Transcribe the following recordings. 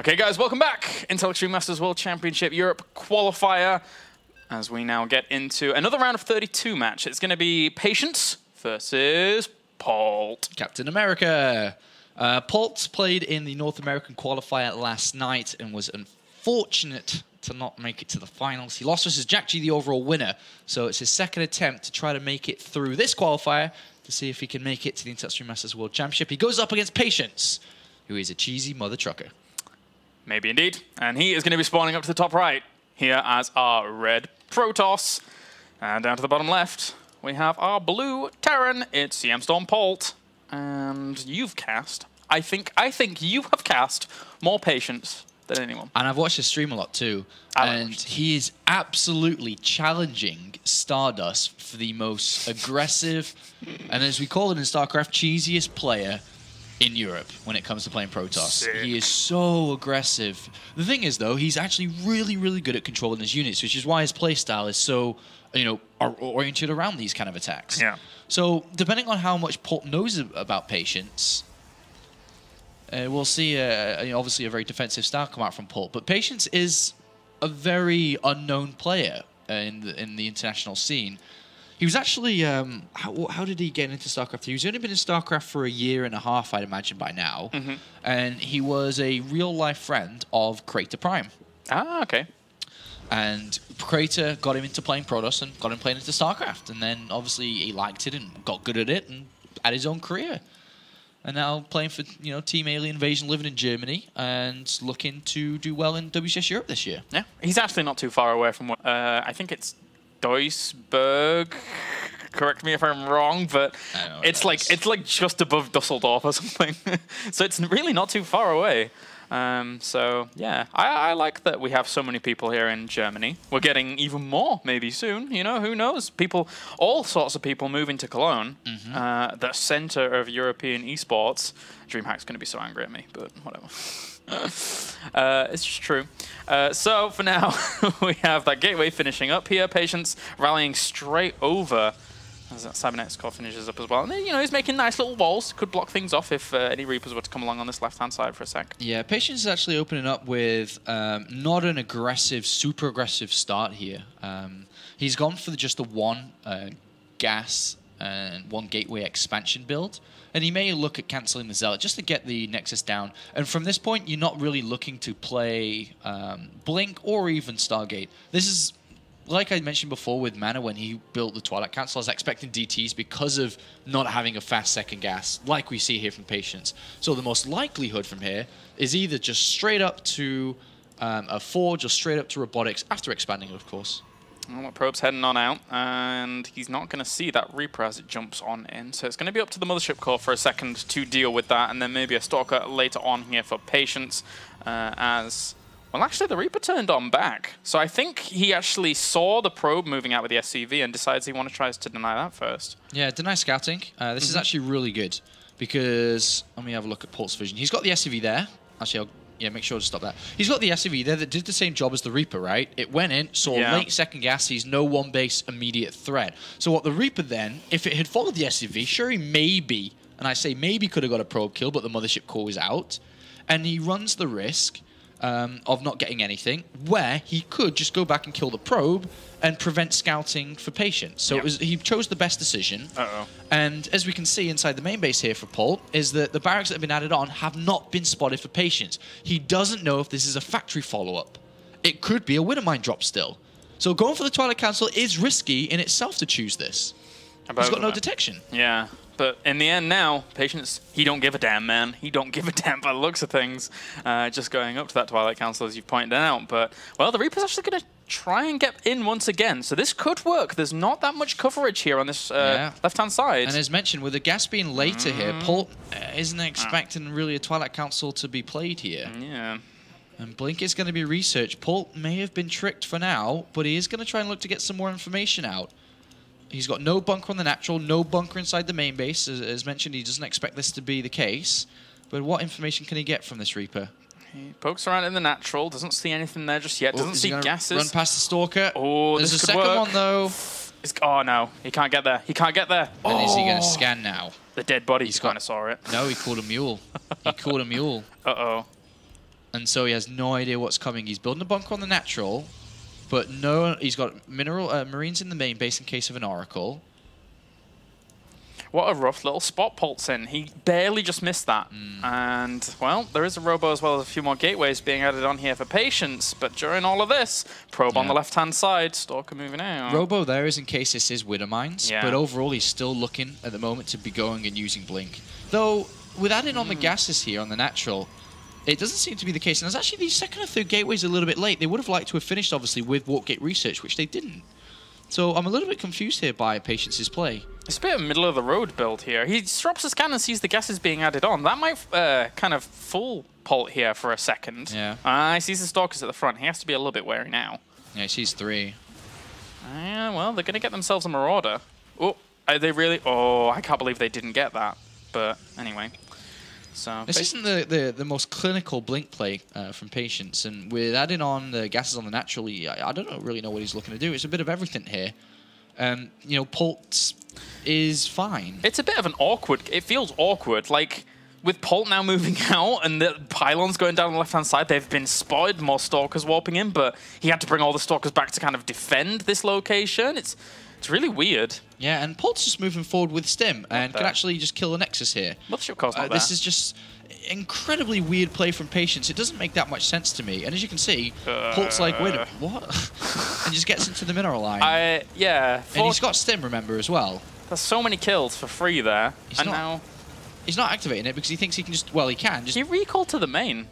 Okay, guys, welcome back. Intel Extreme Masters World Championship Europe Qualifier. As we now get into another round of 32 match. It's going to be Patience versus Polt. Captain America. Polt played in the North American Qualifier last night and was unfortunate to not make it to the finals. He lost versus Jack G, the overall winner. So it's his second attempt to try to make it through this qualifier to see if he can make it to the Intel Extreme Masters World Championship. He goes up against Patience, who is a cheesy mother trucker. Maybe indeed. And he is going to be spawning up to the top right here as our red Protoss. And down to the bottom left, we have our blue Terran. It's CM Storm Polt. And you've cast, I think you have cast more Patience than anyone. And I've watched his stream a lot too. And he is absolutely challenging Stardust for the most aggressive, and as we call it in StarCraft, cheesiest player in Europe when it comes to playing Protoss. Sick. He is so aggressive. The thing is, though, he's actually really, really good at controlling his units, which is why his playstyle is so, oriented around these kind of attacks. Yeah. So, depending on how much Polt knows about Patience, we'll see, obviously, a very defensive style come out from Polt. But Patience is a very unknown player in the international scene. He was actually, how did he get into StarCraft? He's only been in StarCraft for a year and a half, I'd imagine, by now. Mm-hmm. And he was a real-life friend of Crater Prime. Ah, okay. And Crater got him into playing Protoss and got him playing into StarCraft. And then, obviously, he liked it and got good at it and had his own career. And now playing for, Team Alien Invasion, living in Germany, and looking to do well in WCS Europe this year. Yeah, he's actually not too far away from, I think it's Duisburg. Correct me if I'm wrong, but it's like just above Dusseldorf or something. So it's really not too far away. So yeah, I like that we have so many people here in Germany. We're getting even more maybe soon. Who knows? All sorts of people moving to Cologne, the center of European esports. DreamHack's going to be so angry at me, but whatever. It's just true. So for now, we have that gateway finishing up here. Patience rallying straight over as that Cybernetics core finishes up as well. And then, he's making nice little walls. Could block things off if any Reapers were to come along on this left-hand side for a sec. Yeah, Patience is actually opening up with not an aggressive, super aggressive start here. He's gone for just the one gas and one gateway expansion build. And he may look at cancelling the Zealot just to get the Nexus down. And from this point, you're not really looking to play Blink or even Stargate. This is, like I mentioned before with Mana when he built the Twilight Council, I was expecting DTs because of not having a fast second gas, like we see here from Patience. So the most likelihood from here is either just straight up to a Forge or straight up to Robotics, after expanding, of course. Well, Probe's heading on out, and he's not going to see that Reaper as it jumps on in. So it's going to be up to the Mothership Core for a second to deal with that, and then maybe a Stalker later on here for Patience as... Well, actually, the Reaper turned on back. So I think he actually saw the Probe moving out with the SCV and decides he tries to deny that first. Yeah, deny scouting. This is actually really good because... Let me have a look at Polt's vision. He's got the SCV there. Actually, make sure to stop that. He's got the SCV there that did the same job as the Reaper, right? It went in, saw late second gas, he's no one base immediate threat. So what the Reaper then, if it had followed the SCV, sure he maybe, and I say maybe could have got a probe kill, but the Mothership Core was out. And he runs the risk of not getting anything, where he could just go back and kill the probe and prevent scouting for Patience. So he chose the best decision. And as we can see inside the main base here for Polt, is that the barracks that have been added on have not been spotted for Patience. He doesn't know if this is a factory follow-up. It could be a winter mine drop still. So going for the Twilight Council is risky in itself to choose this. He's got no detection. Yeah. But in the end now, Patience, he don't give a damn, man. He don't give a damn by the looks of things. Just going up to that Twilight Council, as you've pointed out. But, well, the Reaper's actually going to try and get in once again. So this could work. There's not that much coverage here on this left-hand side. And as mentioned, with the gas being later here, Polt isn't expecting really a Twilight Council to be played here. Yeah. And Blink is going to be researched. Polt may have been tricked for now, but he is going to try and look to get some more information out. He's got no bunker on the natural, no bunker inside the main base. As mentioned, he doesn't expect this to be the case. But what information can he get from this Reaper? He pokes around in the natural, doesn't see anything there just yet, doesn't see gases. Run past the Stalker. Oh, there's this a could second work. one, though. Oh, no. He can't get there. He can't get there. And is he going to scan now? The dead body, he kind of saw it. No, he called a mule. He called a mule. Uh-oh. and so he has no idea what's coming. He's building a bunker on the natural, but no, he's got Marines in the main base in case of an Oracle. What a rough little spot Polt's in. He barely just missed that. And, well, there is a Robo as well as a few more gateways being added on here for Patience. But during all of this, Probe on the left-hand side, Stalker moving out. Robo there is in case this is Widow Mines. But overall, he's still looking at the moment to be going and using Blink. Though, with adding on the gases here on the natural, it doesn't seem to be the case. And there's actually these second and third gateways a little bit late. They would have liked to have finished, obviously, with Warp Gate Research, which they didn't. So I'm a little bit confused here by Patience's play. It's a bit of a middle-of-the-road build here. He drops his scan and sees the gases being added on. That might kind of fool Polt here for a second. Yeah. He sees the Stalkers at the front. He has to be a little bit wary now. Yeah, he sees 3. Yeah, well, they're going to get themselves a Marauder. Oh, are they really? Oh, I can't believe they didn't get that. But anyway. So this isn't the most clinical Blink play from Patience, and with adding on the gases on the natural, I don't really know what he's looking to do. It's a bit of everything here. You know, Polt is fine. It's a bit of an awkward. It feels awkward, like with Polt now moving out and the pylons going down the left-hand side. They've been spotted, more Stalkers warping in, but he had to bring all the Stalkers back to kind of defend this location. It's really weird. Yeah, and Polt's just moving forward with Stim and can actually just kill the Nexus here. What's your cause not This is just incredibly weird play from Patience. It doesn't make that much sense to me. And as you can see, Polt's like, wait, what? And just gets into the mineral line. Yeah. And he's got Stim, remember, as well. There's so many kills for free there. He's not activating it because he thinks he can just, well, he can. He recalled to the main,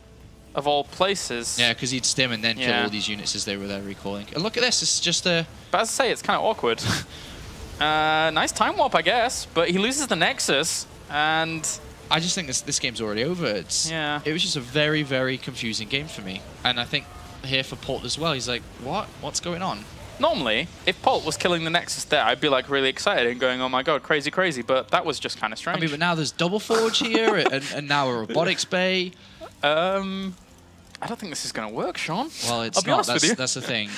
of all places. Yeah, because he'd Stim and then kill all these units as they were there recalling. And look at this, it's just a... But as I say, it's kind of awkward. Nice time warp, I guess, but he loses the Nexus, and... I just think this game's already over. It was just a very, very confusing game for me. And I think here for Polt as well, he's like, what? What's going on? Normally, if Polt was killing the Nexus there, I'd be like really excited and going, oh my god, crazy, crazy, but that was just kind of strange. I mean, but now there's Double Forge here, and now a Robotics Bay. I don't think this is going to work, Sean. Well, it's not. That's the thing.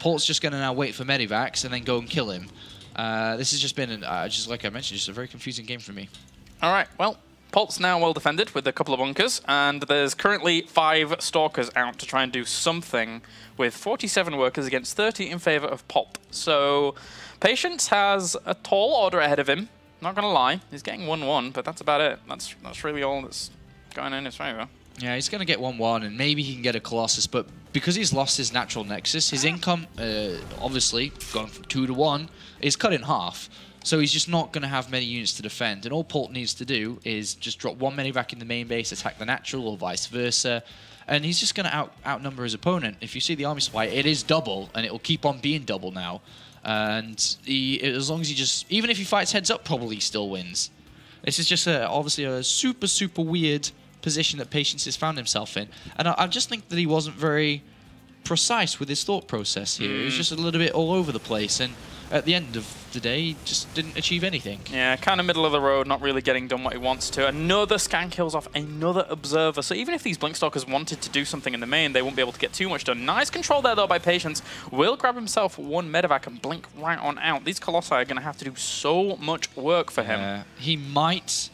Polt's just going to now wait for Medivacs and then go and kill him. This has just been, just like I mentioned, just a very confusing game for me. All right, well, Polt's now well defended with a couple of bunkers, and there's currently 5 Stalkers out to try and do something with 47 workers against 30 in favor of Polt. So Patience has a tall order ahead of him. Not going to lie, he's getting 1-1, but that's about it. That's really all that's going in his favor. Yeah, he's going to get 1-1, and maybe he can get a Colossus, but because he's lost his natural Nexus, his income, obviously, gone from 2 to 1, is cut in half. So he's just not going to have many units to defend. And all Polt needs to do is just drop 1 medivac in the main base, attack the natural, or vice versa. And he's just going to outnumber his opponent. If you see the army supply, it is double, and it will keep on being double now. And as long as he just... Even if he fights heads up, probably still wins. This is just obviously a super, super weird position that Patience has found himself in. And I just think that he wasn't very precise with his thought process here. It was just a little bit all over the place. And at the end of the day, he just didn't achieve anything. Yeah, kind of middle of the road, not really getting done what he wants to. Another scan kills off another Observer. So even if these Blinkstalkers wanted to do something in the main, they won't be able to get too much done. Nice control there, though, by Patience. Will grab himself 1 medevac and blink right on out. These Colossi are going to have to do so much work for him. He might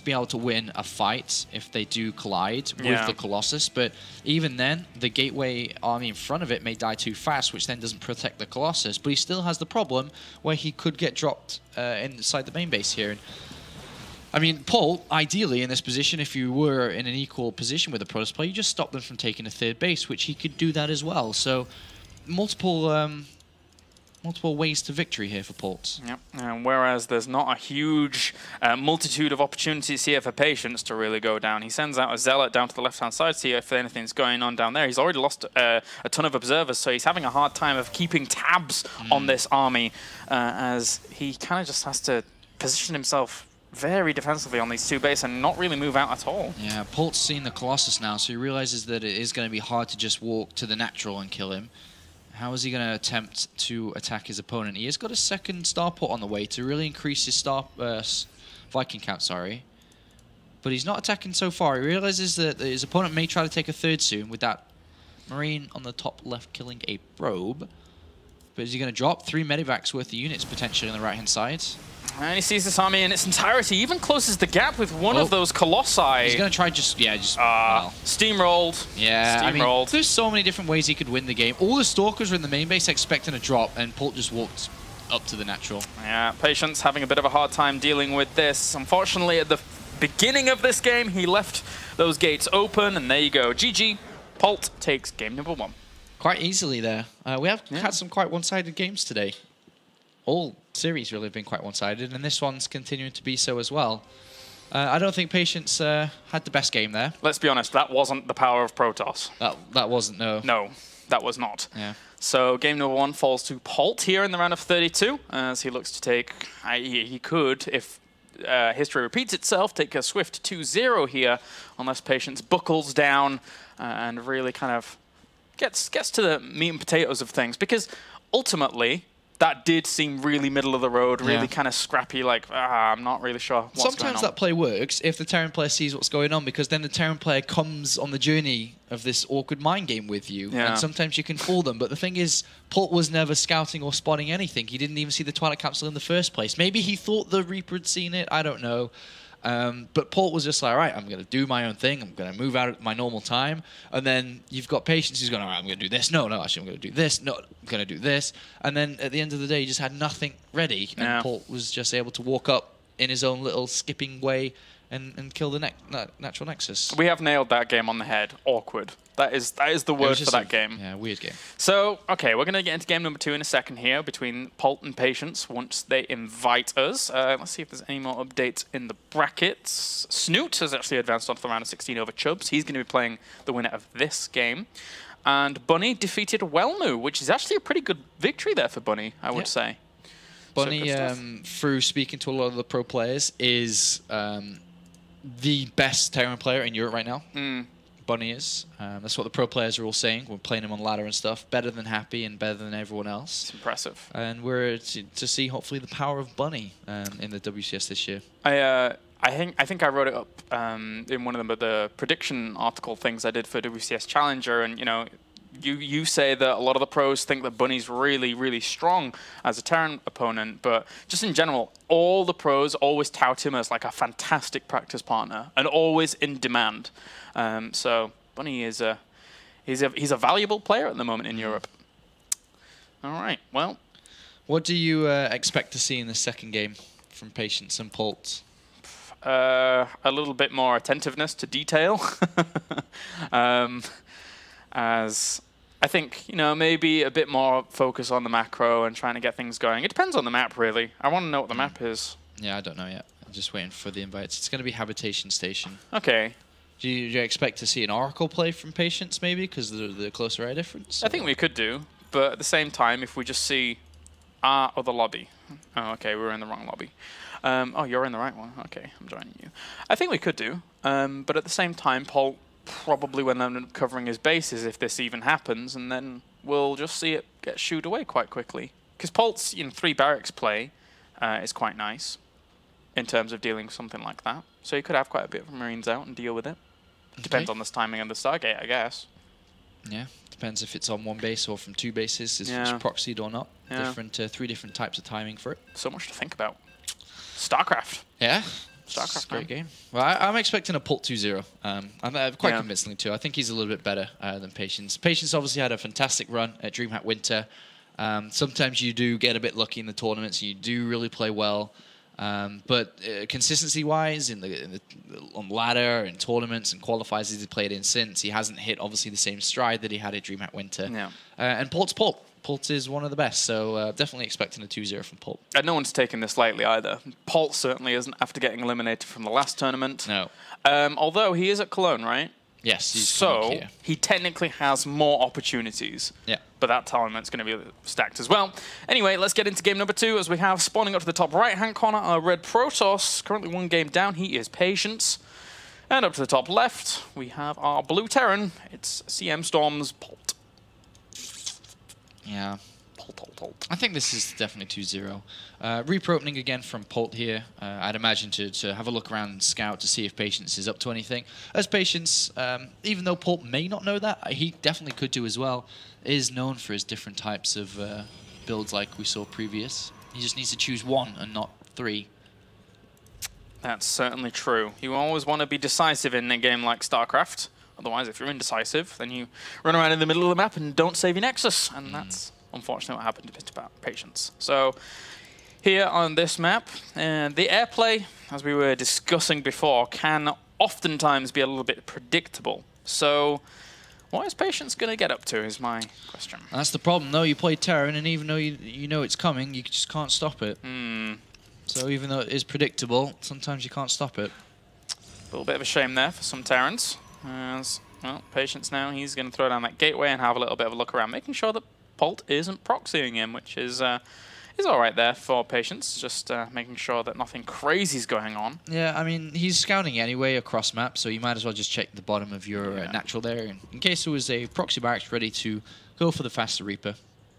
be able to win a fight if they do collide with the Colossus, but even then, the Gateway army in front of it may die too fast, which then doesn't protect the Colossus, but he still has the problem where he could get dropped inside the main base here. And I mean, Polt, ideally in this position, if you were in an equal position with a Protoss player, you just stop them from taking a 3rd base, which he could do that as well. So multiple ways to victory here for Polt. Yep. And whereas there's not a huge multitude of opportunities here for Patience to really go down, he sends out a Zealot down to the left-hand side to see if anything's going on down there. He's already lost a ton of Observers, so he's having a hard time of keeping tabs on this army as he kind of just has to position himself very defensively on these 2 bases and not really move out at all. Yeah, Polt's seen the Colossus now, so he realizes that it is going to be hard to just walk to the natural and kill him. How is he going to attempt to attack his opponent? He has got a 2nd starport on the way to really increase his Viking count, sorry. But he's not attacking so far. He realizes that his opponent may try to take a 3rd soon with that Marine on the top left killing a probe. But is he going to drop 3 medivacs worth of units potentially on the right-hand side? And he sees this army in its entirety, even closes the gap with one of those Colossi. He's going to try well. Steamrolled. Yeah, steamrolled. I mean, there's so many different ways he could win the game. All the Stalkers were in the main base expecting a drop, and Polt just walked up to the natural. Yeah, Patience having a bit of a hard time dealing with this. Unfortunately, at the beginning of this game, he left those gates open, and there you go. GG. Polt takes game number 1. Quite easily there. We have had some quite one-sided games today. All series really have been quite one-sided, and this one's continuing to be so as well. I don't think Patience had the best game there. Let's be honest, that wasn't the power of Protoss. That wasn't, no. No, that was not. Yeah. So game number 1 falls to Polt here in the round of 32, as he looks to take, he could, if history repeats itself, take a swift 2-0 here, unless Patience buckles down and really kind of gets to the meat and potatoes of things, because ultimately that did seem really middle of the road, really kind of scrappy, like, I'm not really sure what's going on. Sometimes that play works if the Terran player sees what's going on, because then the Terran player comes on the journey of this awkward mind game with you, and sometimes you can fool them. But the thing is, Polt was never scouting or spotting anything. He didn't even see the Twilight Capsule in the first place. Maybe he thought the Reaper had seen it, I don't know. But Polt was just like, all right, I'm going to do my own thing. I'm going to move out at my normal time. And then you've got Patience who's going, all right, I'm going to do this. No, actually, I'm going to do this. No, I'm going to do this. And then at the end of the day, he just had nothing ready. And Polt was just able to walk up in his own little skipping way and kill the natural nexus. We have nailed that game on the head. Awkward. That is the word for that game. Yeah, weird game. So, okay, we're going to get into game number 2 in a second here between Polt and Patience once they invite us. Let's see if there's any more updates in the brackets. Snoot has actually advanced on to the round of 16 over Chubbs. He's going to be playing the winner of this game. And Bunny defeated Wellmu, which is actually a pretty good victory there for Bunny, I would say. Bunny, through speaking to a lot of the pro players, is the best Terran player in Europe right now. Bunny is. That's what the pro players are all saying. We're playing him on ladder and stuff. Better than Happy and better than everyone else. It's impressive. And we're to see, hopefully, the power of Bunny in the WCS this year. I think I wrote it up in one of the prediction article things I did for WCS Challenger, and you say that a lot of the pros think that Bunny's really, really strong as a Terran opponent, but just in general, all the pros always tout him as like a fantastic practice partner and always in demand. So Bunny is he's a valuable player at the moment in Europe. All right, well, what do you expect to see in the second game from Patience and Polt? A little bit more attentiveness to detail, as I think, maybe a bit more focus on the macro and trying to get things going. It depends on the map, really. I want to know what the map is. Yeah, I don't know yet. I'm just waiting for the invites. It's going to be Habitation Station. Okay. Do you expect to see an Oracle play from Patience, maybe, because of the closer air difference? I think we could do, but at the same time, if we just see our other lobby. Oh, okay, we're in the wrong lobby. Oh, you're in the right one. Okay, I'm joining you. I think we could do, but at the same time, Polt probably will end up covering his bases if this even happens, and then we'll just see it get shooed away quite quickly. Because Polt's 3 barracks play is quite nice in terms of dealing with something like that. So you could have quite a bit of Marines out and deal with it. Depends on this timing of the Stargate, I guess. Yeah, depends if it's on one base or from 2 bases, if it's proxied or not. 3 different types of timing for it. So much to think about. StarCraft. Yeah. StarCraft, great game. Well, I'm expecting a Polt 2-0. I'm quite convincingly too. I think he's a little bit better than Patience. Patience obviously had a fantastic run at DreamHack Winter. Sometimes you do get a bit lucky in the tournaments. You do really play well. But consistency-wise, on ladder and tournaments and qualifiers he's played in since, he hasn't hit obviously the same stride that he had at DreamHack Winter. Yeah. And Polt's Polt. Polt is one of the best, so definitely expecting a 2-0 from Polt. And no one's taken this lightly either. Polt certainly isn't after getting eliminated from the last tournament. No. Although he is at Cologne, right? Yes. So he technically has more opportunities. Yeah. But that tournament's going to be stacked as well. Anyway, let's get into game number 2 as we have spawning up to the top right-hand corner our red Protoss. Currently 1 game down. He is Patience. And up to the top left, we have our blue Terran. It's CM Storm's Polt. Yeah. Polt. I think this is definitely 2-0. Reaper opening again from Polt here. I'd imagine to have a look around and scout to see if Patience is up to anything. As Patience, even though Polt may not know that, he definitely could do as well, is known for his different types of builds like we saw previous. He just needs to choose one and not 3. That's certainly true. You always want to be decisive in a game like StarCraft. Otherwise, if you're indecisive, then you run around in the middle of the map and don't save your Nexus. And that's unfortunately what happened to Patience. So here on this map, the airplay, as we were discussing before, can oftentimes be a little bit predictable. So what is Patience going to get up to is my question. That's the problem, though. You play Terran, and even though you know it's coming, you just can't stop it. So even though it is predictable, sometimes you can't stop it. A little bit of a shame there for some Terrans. As, well, Patience now, he's going to throw down that gateway and have a little bit of a look around, making sure that Polt isn't proxying him, which is all right there for Patience, just making sure that nothing crazy is going on. Yeah, I mean, he's scouting anyway across map, so you might as well just check the bottom of your natural there, in case there was a proxy barracks ready to go for the faster Reaper.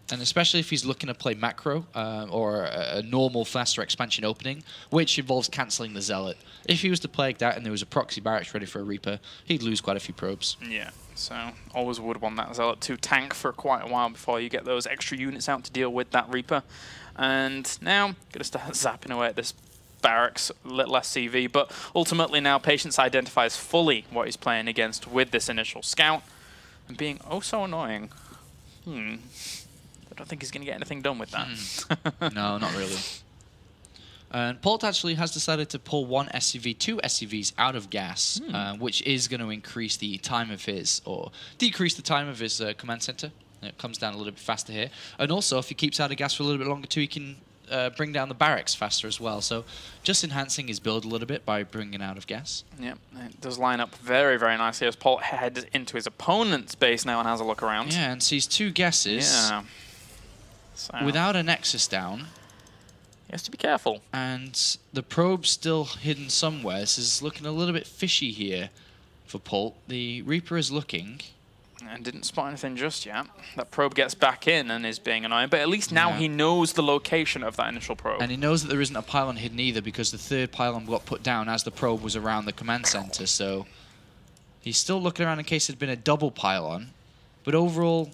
And especially if he's looking to play macro or a normal faster expansion opening, which involves cancelling the Zealot. If he was to play like that and there was a proxy barracks ready for a Reaper, he'd lose quite a few probes. Yeah, so always would want that Zealot to tank for quite a while before you get those extra units out to deal with that Reaper. And now, going to start zapping away at this barracks, a little less CV, but ultimately now Patience identifies fully what he's playing against with this initial scout, and being oh so annoying. I don't think he's going to get anything done with that. No, not really. And Polt actually has decided to pull 1 SCV, 2 SCVs out of gas, which is going to increase the time of his, or decrease the time of his command center. It comes down a little bit faster here. And also, if he keeps out of gas for a little bit longer too, he can bring down the barracks faster as well. So just enhancing his build a little bit by bringing out of gas. Yeah, it does line up very, very nicely as Polt heads into his opponent's base now and has a look around. Yeah, and sees 2 guesses. Yeah. So without a Nexus down. He has to be careful. And the probe's still hidden somewhere. This is looking a little bit fishy here for Polt. The Reaper is looking. And didn't spot anything just yet. That probe gets back in and is being annoying, but at least now he knows the location of that initial probe. And he knows that there isn't a pylon hidden either, because the 3rd pylon got put down as the probe was around the command center. So he's still looking around in case there'd been a double pylon. But overall,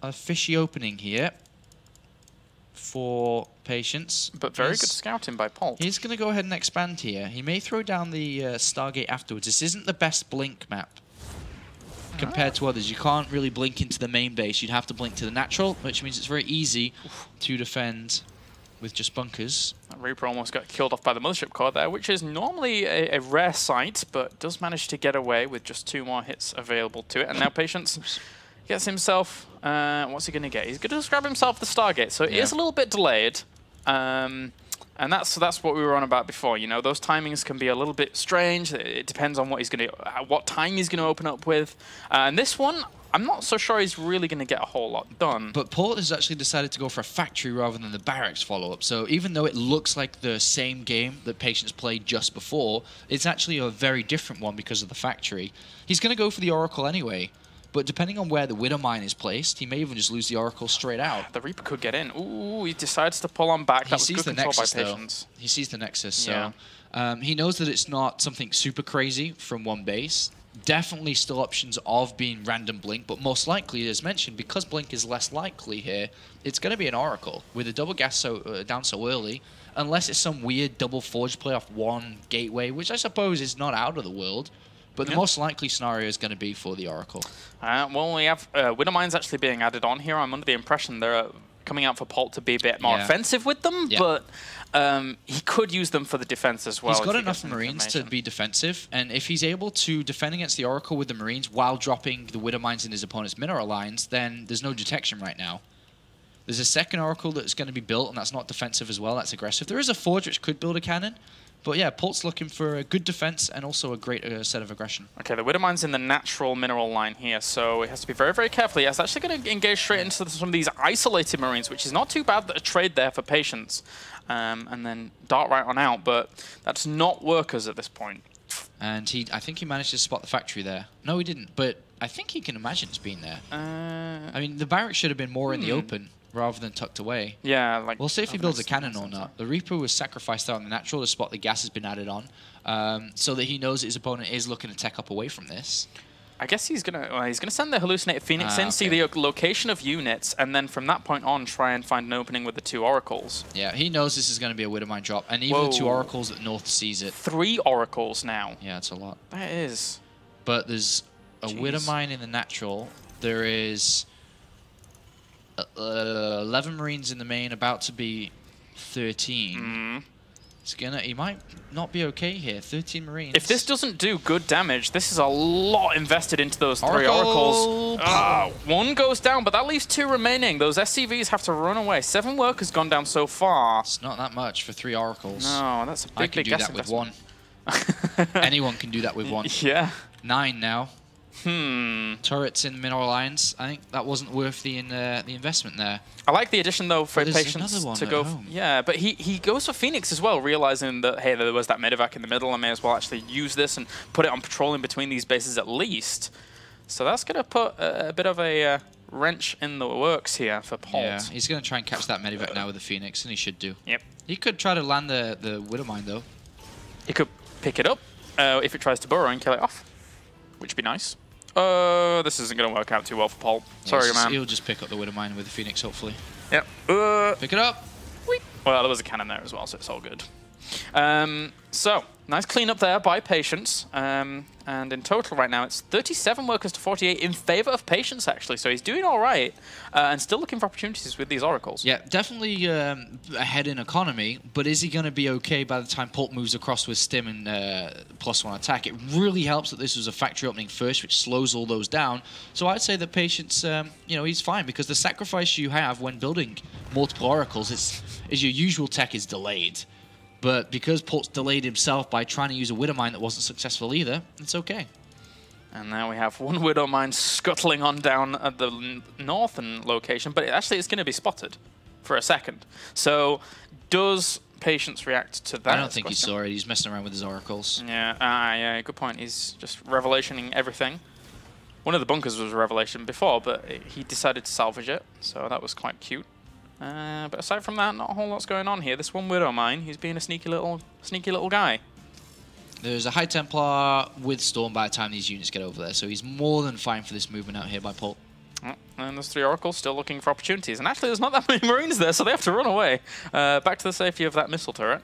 a fishy opening here for Patience. But very good scouting by Polt. He's going to go ahead and expand here. He may throw down the Stargate afterwards. This isn't the best blink map compared to others. You can't really blink into the main base. You'd have to blink to the natural, which means it's very easy to defend with just bunkers. That Reaper almost got killed off by the Mothership Core there, which is normally a rare sight, but does manage to get away with just 2 more hits available to it. And now Patience gets himself, what's he going to get? He's going to just grab himself the Stargate, so it is a little bit delayed. And that's what we were on about before. You know, those timings can be a little bit strange. It depends on what he's going to, what time he's going to open up with. And this one, I'm not so sure he's really going to get a whole lot done. But Polt has actually decided to go for a factory rather than the barracks follow-up. So even though it looks like the same game that Patience played just before, it's actually a very different one because of the factory. He's going to go for the Oracle anyway. But depending on where the Widow Mine is placed, he may even just lose the Oracle straight out. The Reaper could get in. Ooh, he decides to pull on back. That was good control by Patience. He sees the Nexus, so he knows that it's not something super crazy from one base. Definitely still options of being random blink, but most likely, as mentioned, because blink is less likely here, it's going to be an Oracle with a double gas down so early, unless it's some weird double forge play off 1 gateway, which I suppose is not out of the world. But the most likely scenario is going to be for the Oracle. Well, we have Widow Mines actually being added on here. I'm under the impression they're coming out for Polt to be a bit more offensive with them, but he could use them for the defense as well. He's got enough Marines to be defensive, and if he's able to defend against the Oracle with the Marines while dropping the Widow Mines in his opponent's mineral lines, then there's no detection right now. There's a second Oracle that's going to be built, and that's not defensive as well. That's aggressive. There is a Forge which could build a cannon. But yeah, Polt's looking for a good defense and also a great set of aggression. Okay, the Widow Mine's in the natural mineral line here, so he has to be very, very careful. He's actually going to engage straight into some of these isolated Marines, which is not too bad that a trade there for Patience. And then dart right on out, but that's not workers at this point. And I think he managed to spot the factory there. No, he didn't, but I think he can imagine it's been there. I mean, the barracks should have been more in the open rather than tucked away. Yeah, like... We'll see if he builds a cannon or not. The Reaper was sacrificed out on the natural to spot the gas has been added on, so that he knows his opponent is looking to tech up away from this. I guess he's gonna send the hallucinated Phoenix in, see the location of units, and then from that point on try and find an opening with the 2 oracles. Yeah, he knows this is going to be a Widowmine drop, and even the 2 oracles at North sees it. 3 oracles now. Yeah, it's a lot. That is. But there's a Widowmine in the natural. There is 11 Marines in the main, about to be 13. He might not be okay here. 13 Marines. If this doesn't do good damage, this is a lot invested into those 3 oracles. 1 goes down, but that leaves 2 remaining. Those SCVs have to run away. 7 workers gone down so far. It's not that much for 3 oracles. No, that's a big, big gas investment. I can do that with 1. Anyone can do that with 1. Yeah. 9 now. Turrets in Mineral Lines. I think that wasn't worth the investment there. I like the addition though for Patience to go. Yeah, but he goes for Phoenix as well, realizing that hey, there was that medevac in the middle. I may as well actually use this and put it on patrol in between these bases at least. So that's gonna put a bit of a wrench in the works here for Polt. Yeah, he's gonna try and catch that medevac now with the Phoenix, and he should do. Yep. He could try to land the Widowmine though. He could pick it up if it tries to burrow and kill it off, which would be nice. This isn't going to work out too well for Polt. Sorry, man. He'll just pick up the Widowmine with the Phoenix, hopefully. Yep. Pick it up. Whee. Well, there was a cannon there as well, so it's all good. So, nice cleanup there by Patience. And in total right now, it's 37 workers to 48 in favor of Patience, actually. So he's doing all right and still looking for opportunities with these oracles. Yeah, definitely ahead in economy, but is he going to be okay by the time Polt moves across with Stim and +1 attack? It really helps that this was a factory opening first, which slows all those down. So I'd say that Patience, you know, he's fine, because the sacrifice you have when building multiple oracles is your usual tech is delayed. But because Polt's delayed himself by trying to use a Widowmine that wasn't successful either, it's okay. And now we have 1 Widowmine scuttling on down at the northern location, but actually it's going to be spotted for a second. So does Patience react to that? I don't think he saw it. He's messing around with his oracles. Yeah, yeah, good point. He's just revelationing everything. One of the bunkers was a revelation before, but he decided to salvage it, so that was quite cute. But aside from that, not a whole lot's going on here. This 1 Widowmine, he's being a sneaky little guy. There's a High Templar with Storm by the time these units get over there, so he's more than fine for this movement out here by Polt. And there's 3 oracles still looking for opportunities. And actually, there's not that many Marines there, so they have to run away. Back to the safety of that missile turret.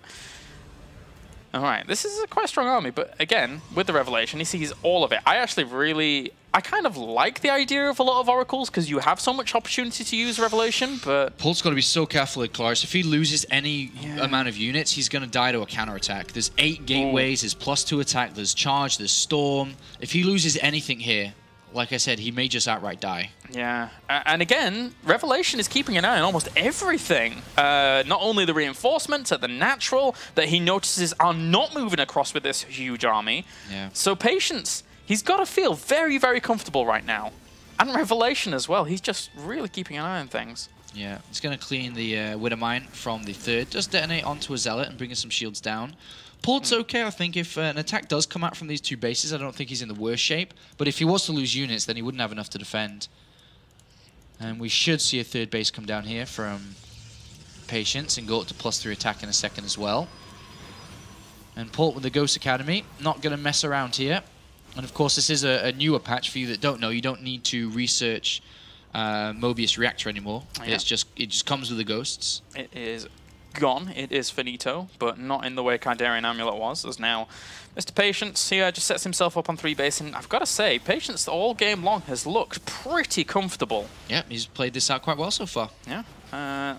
All right, this is a quite strong army, but again, with the revelation, he sees all of it. I kind of like the idea of a lot of oracles because you have so much opportunity to use revelation, but Polt's got to be so careful at Katowice. If he loses any amount of units, he's going to die to a counterattack. There's 8 gateways, there's +2 attack, there's charge, there's storm. If he loses anything here, like I said, he may just outright die. Yeah, and again, Revelation is keeping an eye on almost everything. Not only the reinforcements at the natural that he notices are not moving across with this huge army. Yeah. So Patience, he's got to feel very, very comfortable right now. And Revelation as well. He's just really keeping an eye on things. Yeah, he's going to clean the Widowmine from the 3rd. Just detonate onto a Zealot and bring some shields down. Polt's okay, I think. If an attack does come out from these 2 bases, I don't think he's in the worst shape. But if he was to lose units, then he wouldn't have enough to defend. And we should see a 3rd base come down here from Patience and go up to +3 attack in a second as well. And Polt with the Ghost Academy, not going to mess around here. And of course, this is a newer patch for you that don't know. You don't need to research Mobius Reactor anymore. Yeah. It just comes with the ghosts. It is gone. It is finito, but not in the way Kydarian Amulet was. As now, Mr. Patience here just sets himself up on 3 base, and I've got to say, Patience all game long has looked pretty comfortable. Yeah, he's played this out quite well so far. Yeah.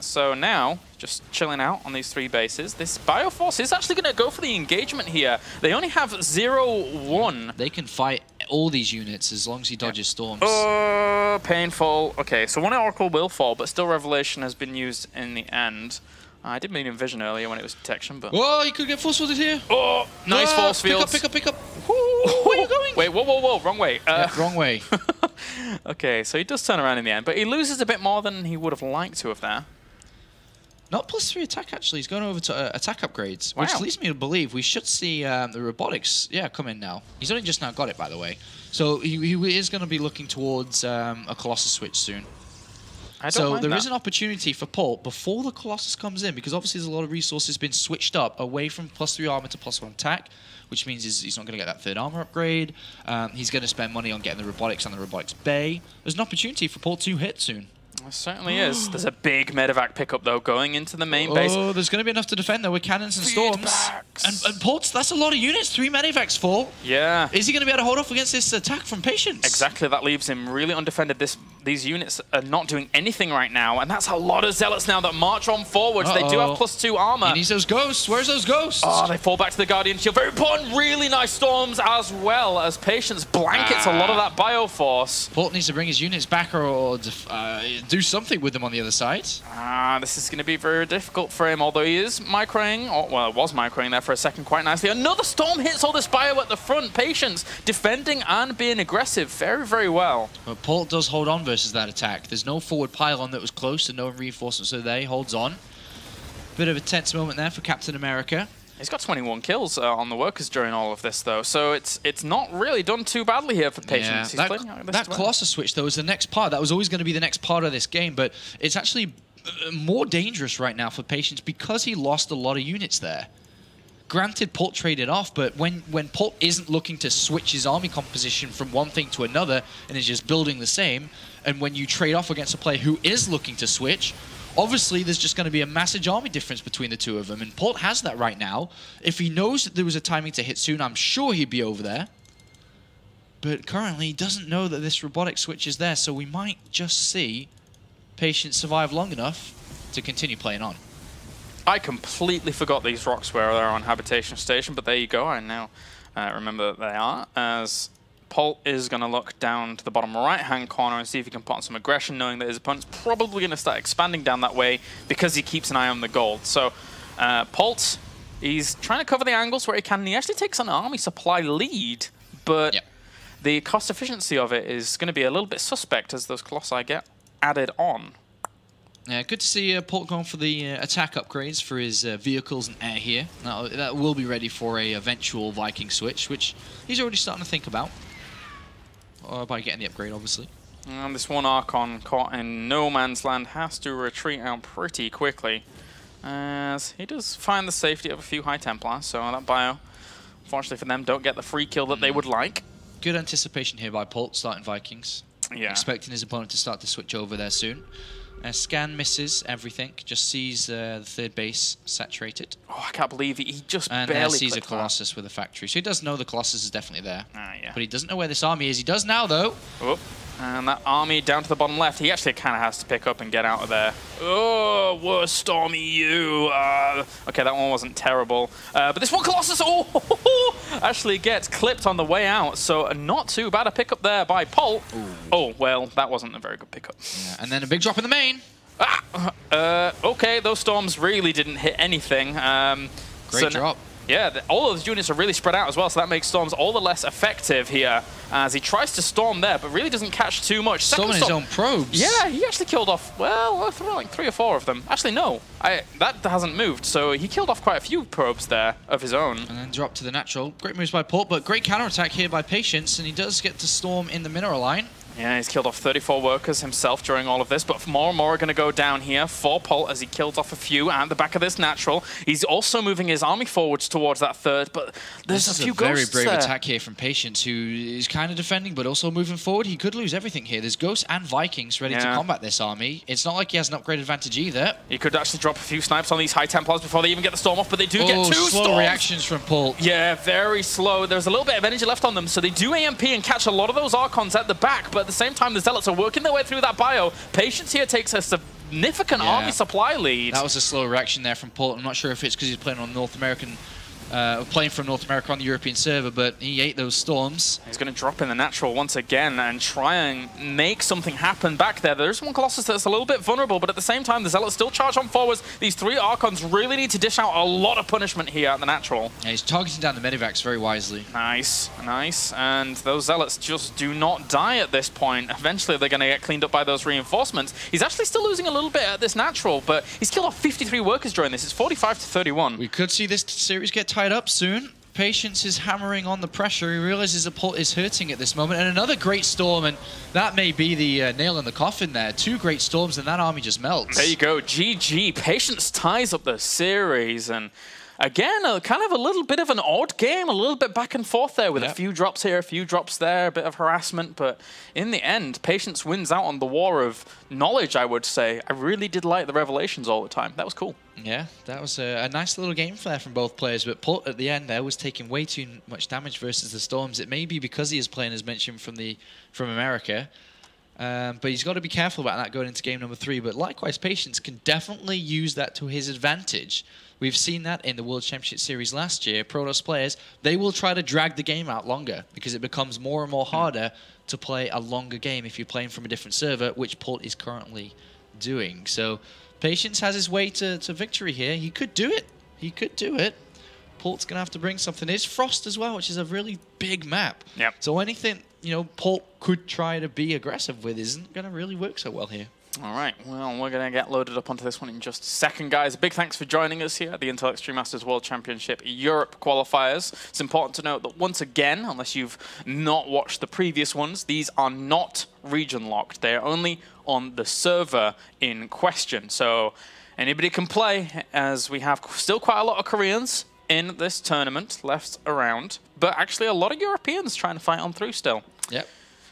So now, just chilling out on these 3 bases. This Bioforce is actually going to go for the engagement here. They only have 0-1. They can fight all these units as long as he dodges storms. Painful. Okay, so 1 Oracle will fall, but still Revelation has been used in the end. I did mean Envision earlier when it was detection, but... Whoa, you could get force fielded here. Oh, nice force fields. Pick up. Where are you going? Wait, whoa, wrong way. Yeah, wrong way. Okay, so he does turn around in the end, but he loses a bit more than he would have liked to have there. Not +3 attack, actually. He's going over to attack upgrades, wow. Which leads me to believe we should see the robotics, come in now. He's only just now got it, by the way. So he is going to be looking towards a Colossus switch soon. So there is an opportunity for Polt before the Colossus comes in, because obviously there's a lot of resources been switched up away from +3 armor to +1 attack, which means he's not going to get that 3rd armor upgrade. He's going to spend money on getting the robotics on the robotics bay. There's an opportunity for Polt to hit soon. There certainly is. There's a big medevac pickup, though, going into the main base. Oh, there's going to be enough to defend, though, with cannons and storms. And Polt's, that's a lot of units. 3 medevacs full. Yeah. Is he going to be able to hold off against this attack from Patience? Exactly. That leaves him really undefended. These units are not doing anything right now, and that's a lot of Zealots now that march on forwards. They do have +2 armor. He needs those ghosts. Where's those ghosts? Oh, they fall back to the Guardian Shield. Very important. Really nice storms, as well as Patience blankets a lot of that Bioforce. Polt needs to bring his units back or do something with them on the other side. This is going to be very difficult for him, although he is microing, well, was microing there for a second quite nicely. Another storm hits all this bio at the front. Patience defending and being aggressive very, very well. But Polt does hold on versus that attack. There's no forward pylon that was close and no reinforcements, so there he holds on. Bit of a tense moment there for Captain America. He's got 21 kills on the workers during all of this, though, so it's not really done too badly here for Patience. Yeah, that Colossus switch, though, is the next part. That was always going to be the next part of this game, but it's actually more dangerous right now for Patience because he lost a lot of units there. Granted, Polt traded off, but when Polt isn't looking to switch his army composition from one thing to another and is just building the same, and when you trade off against a player who is looking to switch, obviously there's just going to be a massive army difference between the two of them, and Polt has that right now. If he knows that there was a timing to hit soon, I'm sure he'd be over there. But currently, he doesn't know that this robotic switch is there, so we might just see Patience survive long enough to continue playing on. I completely forgot these rocks were there on Habitation Station, but there you go. I now remember that they are, as Polt is going to look down to the bottom right-hand corner and see if he can put on some aggression, knowing that his opponent's probably going to start expanding down that way because he keeps an eye on the gold. So Polt, he's trying to cover the angles where he can, and he actually takes an army supply lead, but the cost efficiency of it is going to be a little bit suspect as those Colossi get added on. Yeah, good to see Polt going for the attack upgrades for his vehicles and air here. Now, that will be ready for a eventual Viking switch, which he's already starting to think about. By getting the upgrade, obviously. And this one Archon caught in no man's land has to retreat out pretty quickly, as he does find the safety of a few High Templars, so that bio, unfortunately for them, don't get the free kill that they would like. Good anticipation here by Polt, starting Vikings. Yeah. Expecting his opponent to start to switch over there soon. Scan misses everything, just sees the 3rd base saturated. Oh, I can't believe he just and barely sees a Colossus with a factory. So he does know the Colossus is definitely there. Yeah. But he doesn't know where this army is. He does now, though. Oh, and that army down to the bottom left, he actually kind of has to pick up and get out of there. Oh, worst Stormy you. Okay, that one wasn't terrible. But this one Colossus, actually gets clipped on the way out. So not too bad a pickup there by Polt. Oh, well, that wasn't a very good pickup. Yeah, and then a big drop in the main. Okay, those storms really didn't hit anything. Great drop. Yeah, all of those units are really spread out as well, so that makes storms all the less effective here as he tries to storm there, but really doesn't catch too much. Storming his own probes. Yeah, he actually killed off, well, like 3 or 4 of them. Actually, no, that hasn't moved, so he killed off quite a few probes there of his own. And then dropped to the natural. Great moves by Polt, but great counterattack here by Patience, and he does get to storm in the mineral line. Yeah, he's killed off 34 workers himself during all of this, but more and more are going to go down here for Polt as he kills off a few at the back of this natural. He's also moving his army forwards towards that 3rd, but there's a few ghosts. This is a very brave attack here from Patience, who is kind of defending, but also moving forward. He could lose everything here. There's ghosts and Vikings ready to combat this army. It's not like he has an upgrade advantage either. He could actually drop a few snipes on these High Templars before they even get the storm off, but they do get 2 slow storms. Reactions from Polt. Yeah, very slow. There's a little bit of energy left on them, so they do AMP and catch a lot of those Archons at the back, but at the same time, the Zealots are working their way through that bio. Patience here takes a significant army supply lead. That was a slow reaction there from Polt. I'm not sure if it's because he's playing on North American, playing from North America on the European server, but he ate those storms. He's going to drop in the natural once again and try and make something happen back there. There's one Colossus that's a little bit vulnerable, but at the same time, the Zealots still charge on forwards. These 3 Archons really need to dish out a lot of punishment here at the natural. Yeah, he's targeting down the medivacs very wisely. Nice, nice. And those Zealots just do not die at this point. Eventually, they're going to get cleaned up by those reinforcements. He's actually still losing a little bit at this natural, but he's killed off 53 workers during this. It's 45 to 31. We could see this series get tied up soon. Patience is hammering on the pressure. He realizes the Polt is hurting at this moment. And another great storm, and that may be the nail in the coffin there. 2 great storms, and that army just melts. There you go. GG. Patience ties up the series, and again, kind of a little bit of an odd game, a little bit back and forth there with a few drops here, a few drops there, a bit of harassment. But in the end, Patience wins out on the war of knowledge, I would say. I really did like the revelations all the time. That was cool. Yeah, that was a nice little game there from both players. But Polt at the end there was taking way too much damage versus the Storms. It may be because he is playing, as mentioned, from America. But he's got to be careful about that going into game number 3. But likewise, Patience can definitely use that to his advantage. We've seen that in the World Championship Series last year. Protoss players, they will try to drag the game out longer because it becomes more and more harder to play a longer game if you're playing from a different server, which Polt is currently doing. So Patience has his way to victory here. He could do it. He could do it. Polt's going to have to bring something. There's Frost as well, which is a really big map. Yep. So anything, you know, Polt could try to be aggressive with isn't going to really work so well here. All right, well, we're going to get loaded up onto this one in just a second, guys. Big thanks for joining us here at the Intel Extreme Masters World Championship Europe qualifiers. It's important to note that once again, unless you've not watched the previous ones, these are not region locked. They're only on the server in question. So anybody can play, as we have still quite a lot of Koreans in this tournament left around, but actually a lot of Europeans trying to fight on through still. Yep.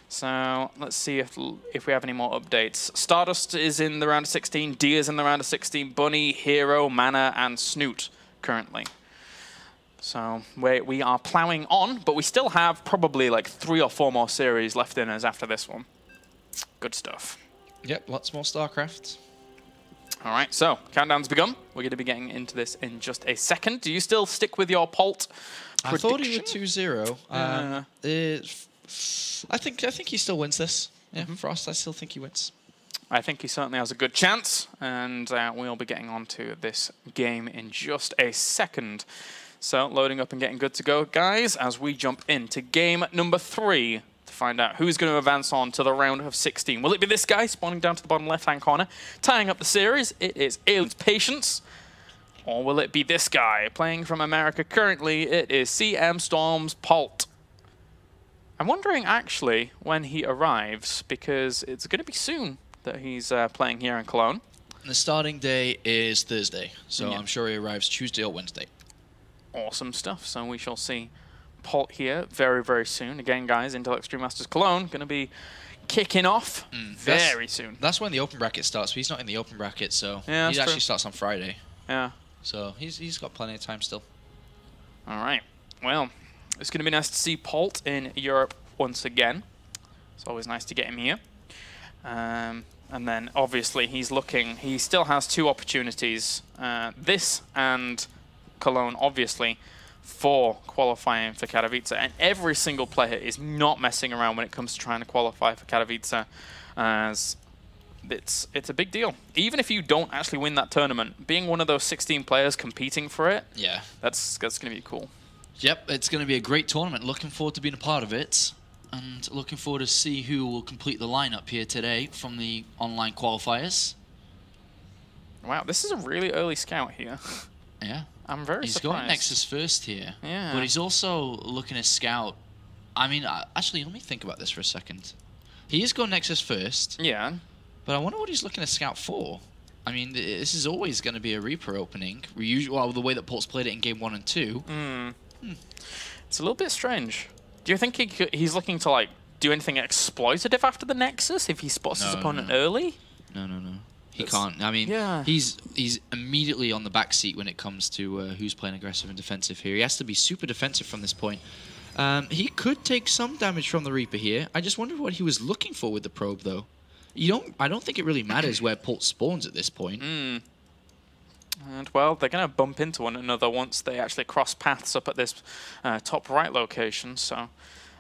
So let's see if we have any more updates. Stardust is in the round of 16, D is in the round of 16, Bunny, Hero, Mana, and Snoot currently. So we are plowing on, but we still have probably like 3 or 4 more series left in us after this one. Good stuff. Yep, lots more StarCraft. All right, so countdown's begun. We're going to be getting into this in just a second. Do you still stick with your Polt prediction? I thought he was 2-0. I think he still wins this. Yeah, Frost, I still think he wins. I think he certainly has a good chance, and we'll be getting on to this game in just a second. So loading up and getting good to go, guys, as we jump into game number 3 to find out who's going to advance on to the round of 16. Will it be this guy spawning down to the bottom left-hand corner, tying up the series? It is Alien's Patience. Or will it be this guy playing from America currently? It is CM Storm's Polt. I'm wondering, actually, when he arrives, because it's going to be soon that he's playing here in Cologne. The starting day is Thursday, so I'm sure he arrives Tuesday or Wednesday. Awesome stuff. So we shall see Polt here very, very soon. Again, guys, Intel Extreme Masters Cologne going to be kicking off very soon. That's when the open bracket starts, but he's not in the open bracket, so he actually starts on Friday. Yeah. So he's got plenty of time still. All right. Well, it's going to be nice to see Polt in Europe once again. It's always nice to get him here. And then, obviously, he still has 2 opportunities. This and Cologne, obviously, for qualifying for Katowice. And every single player is not messing around when it comes to trying to qualify for Katowice, as it's a big deal. Even if you don't actually win that tournament, being one of those 16 players competing for it, that's going to be cool. Yep, it's going to be a great tournament. Looking forward to being a part of it. And looking forward to see who will complete the lineup here today from the online qualifiers. Wow, this is a really early scout here. Yeah. I'm very surprised. He's going Nexus first here. Yeah. But he's also looking to scout. I mean, actually, let me think about this for a second. He is going Nexus first. Yeah. But I wonder what he's looking to scout for. I mean, this is always going to be a Reaper opening. Well, the way that Polt's played it in game 1 and 2. It's a little bit strange. Do you think he's looking to like do anything exploitative after the Nexus if he spots his opponent early? No. He can't. I mean, he's immediately on the back seat when it comes to who's playing aggressive and defensive here. He has to be super defensive from this point. He could take some damage from the Reaper here. I just wonder what he was looking for with the probe, though. I don't think it really matters where Polt spawns at this point. And, well, they're going to bump into one another once they actually cross paths up at this top right location. So,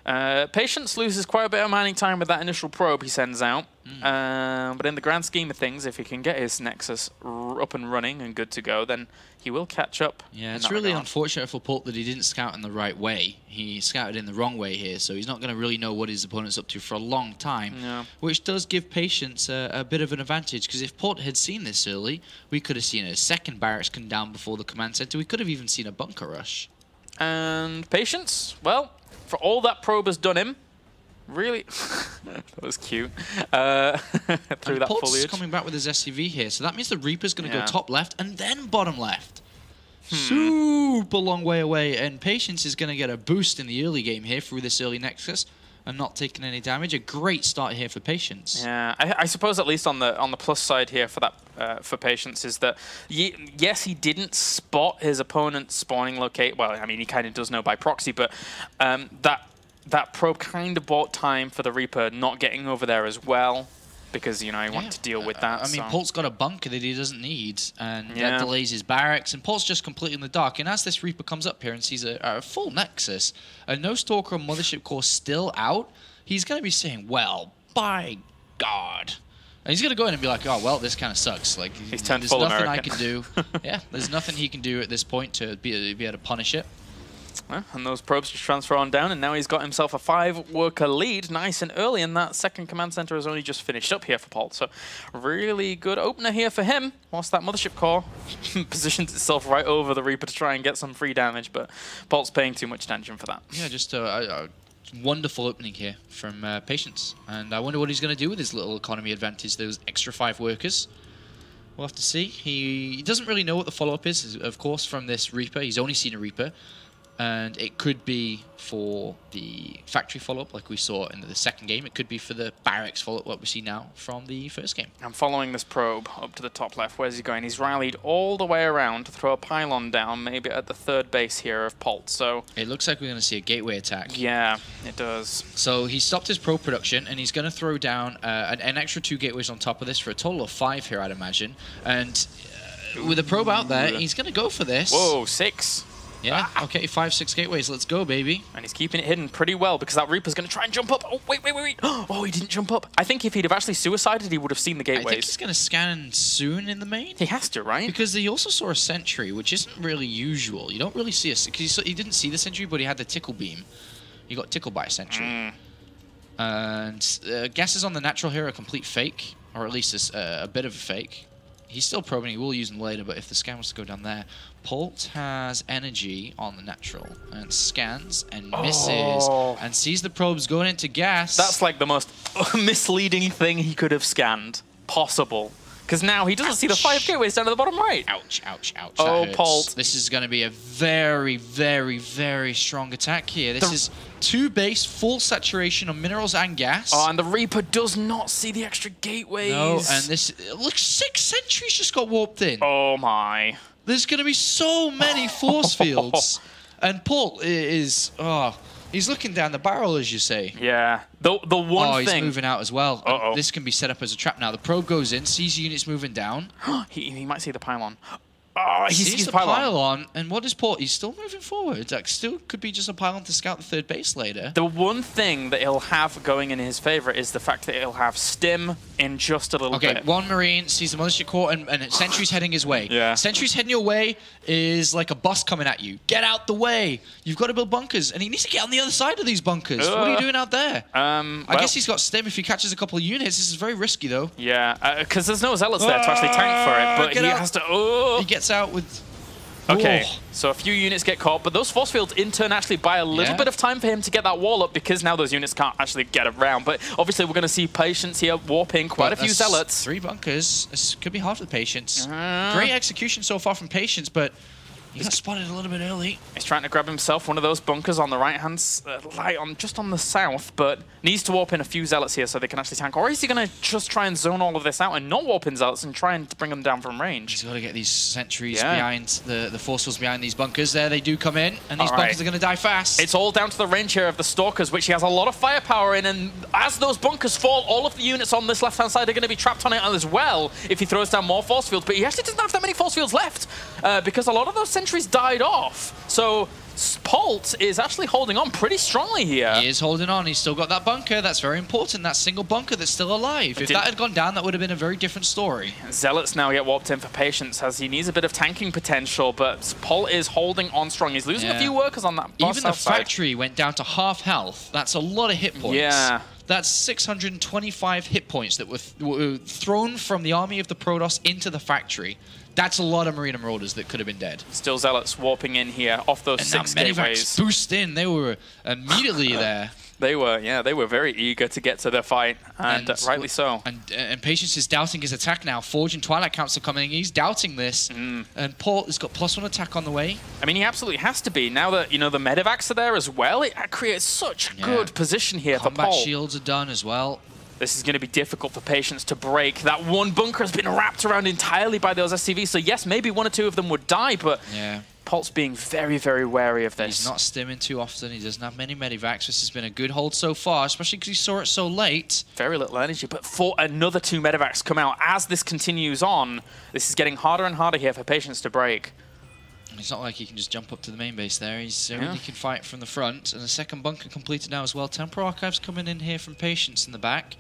Patience loses quite a bit of mining time with that initial probe he sends out. But in the grand scheme of things, if he can get his Nexus up and running and good to go, then he will catch up. Yeah, it's really unfortunate for Polt that he didn't scout in the right way. He scouted in the wrong way here, so he's not going to really know what his opponent's up to for a long time, which does give Patience a bit of an advantage, because if Polt had seen this early, we could have seen a second barracks come down before the command center. We could have even seen a bunker rush. And Patience, well, for all that Probe has done him, really, that was cute. Through that Polt's foliage. coming back with his SCV here, so that means the Reaper's going to go top left and then bottom left. Super long way away, and Patience is going to get a boost in the early game here through this early Nexus and not taking any damage. A great start here for Patience. Yeah, I suppose at least on the plus side here for that for Patience is that yes, he didn't spot his opponent's spawning locate. Well, I mean, he kind of does know by proxy, but that probe kind of bought time for the Reaper not getting over there as well, because, you know, he wanted to deal with that. I mean, Polt's got a bunker that he doesn't need, and that delays his barracks, and Polt's just completely in the dark. And as this Reaper comes up here and sees a full Nexus, and no Stalker or Mothership Core still out, he's going to be saying, well, by God. And he's going to go in and be like, oh, well, this kind of sucks. Like, he's turned there's full nothing American. I can do. Yeah, there's nothing he can do at this point to be able to punish it. Well, and those probes just transfer on down, and now he's got himself a 5-worker lead, nice and early, and that second command center has only just finished up here for Polt. So really good opener here for him, whilst that Mothership Core positions itself right over the Reaper to try and get some free damage, but Polt's paying too much attention for that. Yeah, just a wonderful opening here from Patience, and I wonder what he's going to do with his little economy advantage, those extra 5 workers. We'll have to see. He doesn't really know what the follow-up is, of course, from this Reaper. He's only seen a Reaper. And it could be for the factory follow-up like we saw in the second game. It could be for the barracks follow-up like we see now from the first game. I'm following this probe up to the top left. Where's he going? He's rallied all the way around to throw a pylon down, maybe at the third base here of Polt. So it looks like we're going to see a gateway attack. Yeah, it does. So he stopped his probe production, and he's going to throw down an extra 2 gateways on top of this for a total of 5 here, I'd imagine. And with a probe out there, he's going to go for this. Whoa, 6. Yeah, okay, 5, 6 gateways. Let's go, baby. And he's keeping it hidden pretty well because that Reaper's going to try and jump up. Oh, wait. Oh, he didn't jump up. I think if he'd have actually suicided, he would have seen the gateways. I think he's going to scan soon in the main. He has to, right? Because he also saw a sentry, which isn't really usual. You don't really see a... Because he didn't see the sentry, but he had the tickle beam. He got tickled by a sentry. And guesses on the natural here are a complete fake, or at least a bit of a fake. He's still probing, he will use them later, but if the scan was to go down there, Polt has energy on the natural and scans and misses and sees the probes going into gas. That's like the most misleading thing he could have scanned possible. Because now he doesn't see the 5 gateways down at the bottom right. Ouch, ouch, ouch. Oh, Polt. This is going to be a very, very, very strong attack here. This is 2 base, full saturation on minerals and gas. Oh, and the Reaper does not see the extra gateways. No, and this... Look, 6 sentries just got warped in. Oh, my. There's going to be so many force fields. And Polt is... Oh, he's looking down the barrel, as you say. Yeah. The one thing... Oh, he's moving out as well. Uh-oh. This can be set up as a trap now. The probe goes in, sees units moving down. he might see the pylon. Oh, he sees the pylon. pylon. And what is Polt? He's still moving forward. Like, still could be just a pylon to scout the third base later. The one thing that he'll have going in his favor is the fact that he'll have stim in just a little bit. Okay, 1 Marine sees the Mothership Core, and Sentry's heading his way. Yeah. Sentry's heading your way is like a bus coming at you. Get out the way. You've got to build bunkers, and he needs to get on the other side of these bunkers. What are you doing out there? I guess he's got stim if he catches a couple of units. This is very risky, though. Yeah, because there's no zealots there to actually tank for it, but he has to... He gets out with... Okay, so a few units get caught, but those force fields in turn actually buy a little bit of time for him to get that wall up because now those units can't actually get around. But obviously we're going to see Patience here warping quite a few zealots. 3 bunkers. This could be hard for the Patience. Great execution so far from Patience, but he got spotted a little bit early. He's trying to grab himself one of those bunkers on the right-hand light, just on the south, but needs to warp in a few zealots here so they can actually tank. Or is he going to just try and zone all of this out and not warp in zealots and try and bring them down from range? He's got to get these sentries behind the force fields behind these bunkers. There they do come in, and these bunkers are going to die fast. It's all down to the range here of the Stalkers, which he has a lot of firepower in, and as those bunkers fall, all of the units on this left-hand side are going to be trapped on it as well if he throws down more force fields. But he actually doesn't have that many force fields left because a lot of those sentries died off. So Polt is actually holding on pretty strongly here. He is holding on. He's still got that bunker. That's very important. That single bunker that's still alive. If that had gone down, that would have been a very different story. Zealots now get warped in for Patience as he needs a bit of tanking potential, but Polt is holding on strong. He's losing a few workers on that bus. Even the factory went down to half health. That's a lot of hit points. Yeah. That's 625 hit points that were thrown from the army of the Protoss into the factory. That's a lot of Marine Marauders that could have been dead. Still Zealots warping in here off those and 6 now gateways. Boost in. They were immediately there. They were, yeah, they were very eager to get to the fight, and rightly so. And Patience is doubting his attack now. Forge and Twilight Council coming. He's doubting this. And Polt has got +1 attack on the way. I mean, he absolutely has to be. Now that, you know, the Medivacs are there as well, it creates such a good position here for Polt. Combat shields are done as well. This is going to be difficult for Patience to break. That one bunker has been wrapped around entirely by those SCVs, so yes, maybe 1 or 2 of them would die, but Polt's being very, very wary of this. He's not stimming too often. He doesn't have many Medivacs. This has been a good hold so far, especially because he saw it so late. Very little energy, but for another 2 Medivacs come out. As this continues on, this is getting harder and harder here for Patience to break. It's not like he can just jump up to the main base there. He's only can fight from the front. And the second bunker completed now as well. Temporal Archives coming in here from Patience in the back.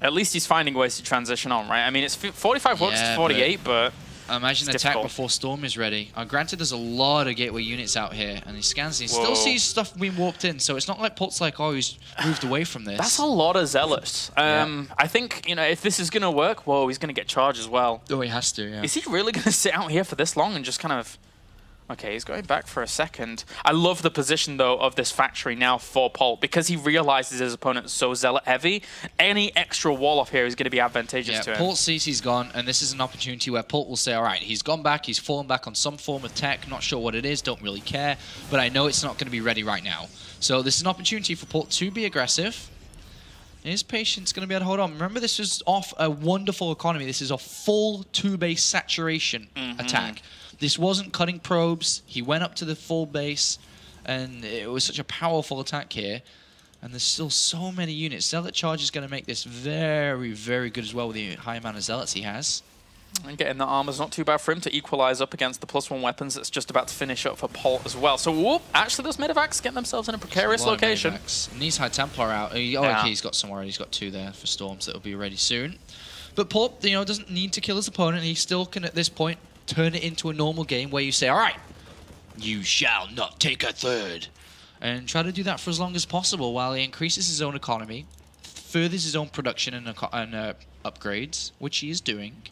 At least he's finding ways to transition on, right? I mean, it's 45 works to 48, but imagine attack before Storm is ready. Granted, there's a lot of gateway units out here, and he scans. He still sees stuff being warped in, so it's not like Polt's like, oh, he's moved away from this. That's a lot of Zealots. I think, you know, if this is going to work, whoa, he's going to get charged as well. Oh, he has to, yeah. Is he really going to sit out here for this long and just kind of... Okay, he's going back for a second. I love the position, though, of this factory now for Polt, because he realizes his opponent is so Zealot-heavy. Any extra wall off here is going to be advantageous to him. Polt sees he's gone, and this is an opportunity where Polt will say, all right, he's gone back, he's fallen back on some form of tech, not sure what it is, don't really care, but I know it's not going to be ready right now. So this is an opportunity for Polt to be aggressive. Is Patience going to be able to hold on? Remember, this is off a wonderful economy. This is a full 2-base saturation attack. This wasn't cutting probes. He went up to the full base, and it was such a powerful attack here. And there's still so many units. Zealot Charge is going to make this very, very good as well with the high amount of Zealots he has. And getting the armor's not too bad for him to equalize up against the +1 weapons that's just about to finish up for Polt as well. So, whoop, actually those Medivacs getting themselves in a precarious location. And these High Templar out. Okay, he's got some already. He's got 2 there for Storms that will be ready soon. But Polt, you know, doesn't need to kill his opponent. He still can, at this point, turn it into a normal game where you say, all right, you shall not take a third. And try to do that for as long as possible while he increases his own economy, furthers his own production and upgrades, which he is doing.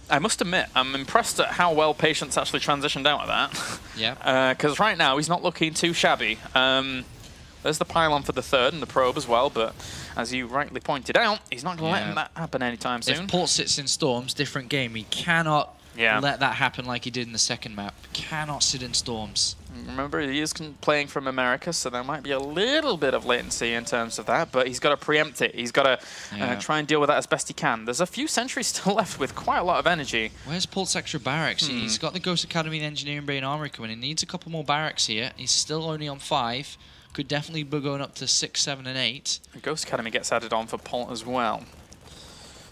I must admit, I'm impressed at how well Patience actually transitioned out of that. Yeah. Because right now, he's not looking too shabby. There's the pylon for the 3rd and the probe as well, but as you rightly pointed out, he's not going to let that happen anytime soon. If Polt sits in Storms, different game. He cannot let that happen like he did in the second map. Cannot sit in Storms. Remember, he is playing from America, so there might be a little bit of latency in terms of that, but he's got to preempt it. He's got to try and deal with that as best he can. There's a few sentries still left with quite a lot of energy. Where's Polt's extra barracks? He's got the Ghost Academy and Engineering Bay and Armory coming in. He needs a couple more barracks here. He's still only on 5. Could definitely be going up to 6, 7, and 8. The Ghost Academy gets added on for Polt as well.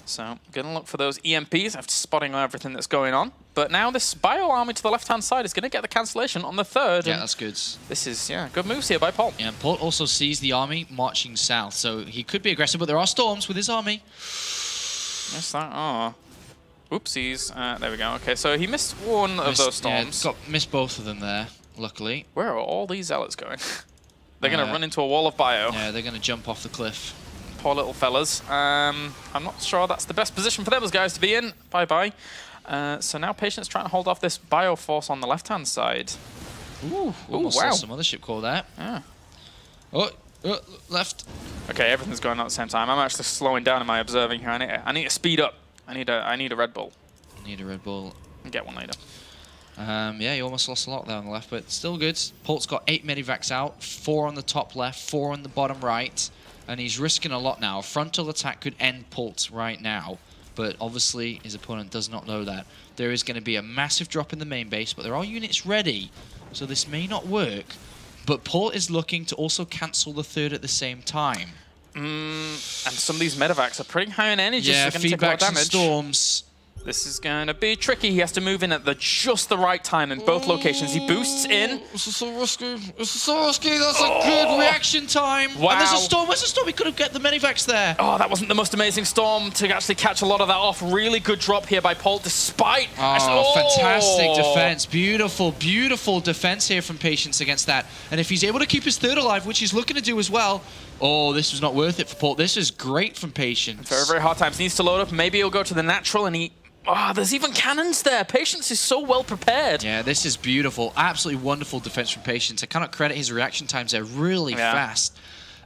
So, gonna look for those EMPs after spotting everything that's going on. But now this bio army to the left-hand side is gonna get the cancellation on the 3rd. Yeah, that's good. This is, good moves here by Polt. Yeah, Polt also sees the army marching south, so he could be aggressive, but there are storms with his army. Yes, there are. Oopsies. There we go. Okay, so he missed one of those storms. Yeah, missed both of them there, luckily. Where are all these Zealots going? They're gonna run into a wall of bio. Yeah, they're gonna jump off the cliff. Poor little fellas. I'm not sure that's the best position for those guys to be in. Bye-bye. So now Patience trying to hold off this bio force on the left-hand side. Ooh, wow. Saw some other ship call that. Yeah. Oh, left. Okay, everything's going on at the same time. I'm actually slowing down in my observing here. I need to speed up. I need a Red Bull. Need a Red Bull. I'll get one later. Yeah, you almost lost a lot there on the left, but still good. Polt's got 8 Medivacs out, 4 on the top left, 4 on the bottom right. And he's risking a lot now. A frontal attack could end Polt right now, but obviously his opponent does not know that. There is going to be a massive drop in the main base, but there are units ready, so this may not work. But Polt is looking to also cancel the 3rd at the same time. And some of these Medivacs are pretty high in energy, yeah, so they're going to take a lot of damage. And storms. This is going to be tricky. He has to move in at just the right time in both locations. He boosts in. This is so risky. This is so risky. That's a good reaction time. Wow. And there's a storm. Where's the storm? He could have got the Medivacs there. Oh, that wasn't the most amazing storm to actually catch a lot of that off. Really good drop here by Polt, despite... Fantastic defense. Beautiful, beautiful defense here from Patience against that. And if he's able to keep his 3rd alive, which he's looking to do as well, Oh, this was not worth it for Polt. This is great from Patience. Very, very hard times. Needs to load up. Maybe he'll go to the natural and he... Oh, there's even cannons there. Patience is so well prepared. Yeah, this is beautiful. Absolutely wonderful defense from Patience. I cannot credit his reaction times. They're really fast.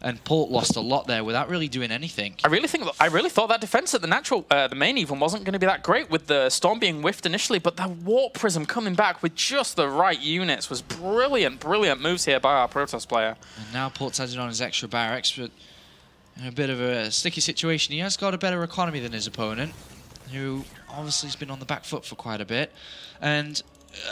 And Polt lost a lot there without really doing anything. I really thought that defense at the natural, the main even wasn't going to be that great with the Storm being whiffed initially, but that Warp Prism coming back with just the right units was brilliant, brilliant moves here by our Protoss player. And now Polt's added on his extra Bar Expert in a bit of a sticky situation. He has got a better economy than his opponent, who obviously has been on the back foot for quite a bit. And